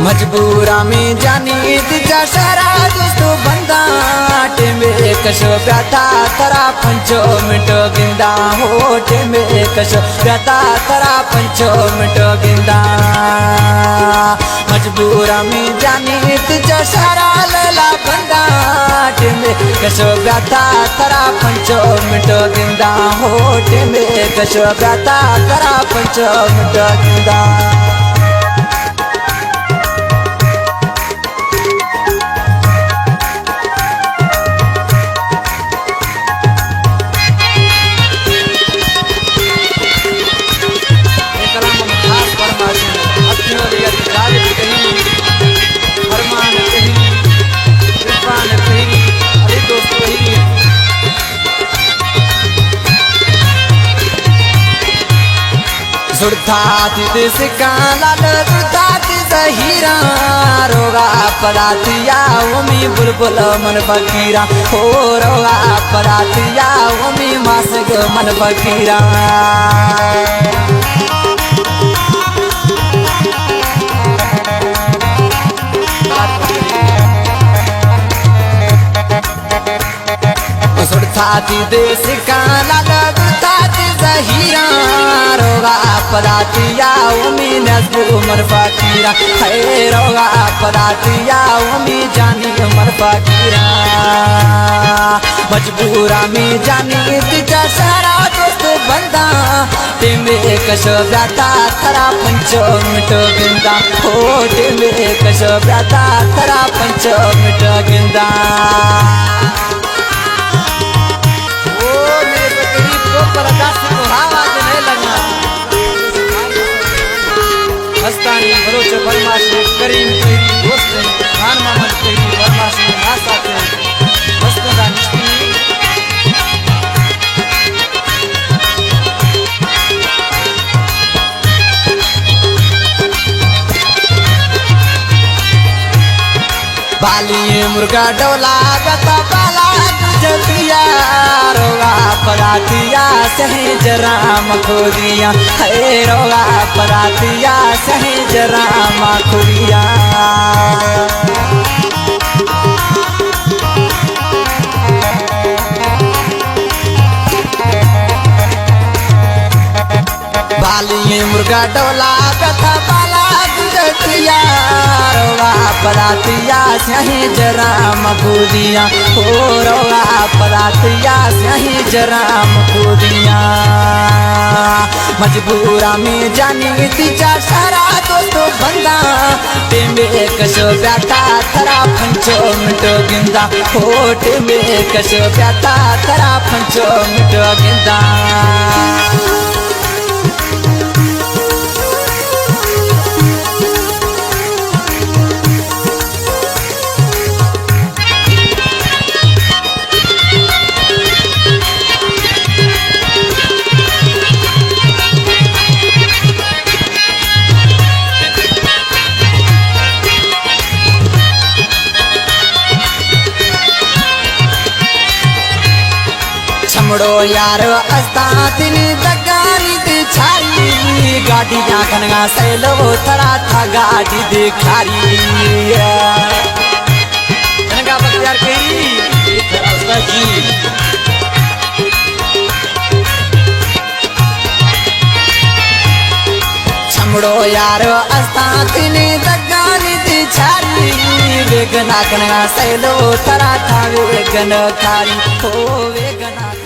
मजबूरा में जानी तिच्या शहरा दोस्तो बंदा टेंबे कशो प्याता तरा पंचो मिटो गिंदा हो टेंबे कशो प्याता तरा पंचो मिटो गिंदा मजबूरा में जानी तिच्या शहरा लला बंदा टेंबे कशो प्याता तरा पंचो मिटो गिंदा हो टेंबे कशो प्याता तरा पंचो मिटो गिंदा सुरथाती सिक्का लाल सुरथाती हीरा रोगा परातिया ओमी बुलबुल मन फकीरा हो रोगा परातिया ओमी मासग मन फकीरा सुरथाती सिक्का लाल सुरथाती हीरा रोगा परातिया ओमी नजबू मन फकीरा है रोगा परातिया ओमी जानी मन फकीरा मजबूरा में जानी तिच्या शहरा दोस्त बंदा टेंबे कशो ब्याता तरा पंचो मिटो गिंदा हो टेंबे कशो ब्याता तरा पंचो मिटो गिंदा हस्तानी भरोच फरमाशे करीम तेरी दोस्त खान मोहम्मद तेरी फरमाशे आसाते हस्तदा निश्चिनी बाली मुर्गा डोला गता बाला जतिया रोगा परातिया सहज राम खोरिया है रोगा परातिया सहज राम खोरिया बाली मुर्गा डोला कथा बाला जतिया रोगा परातिया सहज राम खोरिया हो रोगा परातिया सहज राम खोरिया मजबूरा में जानी तिच्या सारा दोस्तो बंदा टेंबे कशो प्याता तरा पंचो मिटो गिंदा हो टेंबे कशो प्याता तरा पंचो मिटो गिंदा छमड़ो यार अस्ता तिनी दगानी दी छारी गाड़ी आखनगा सैलो तरा था गाड़ी दिखारी जनगा बख्तियार कही उसका जी छमड़ो यार अस्ता तिनी दगानी दी छारी वेगना कनगा सैलो तरा था वेगन खारी हो वेगना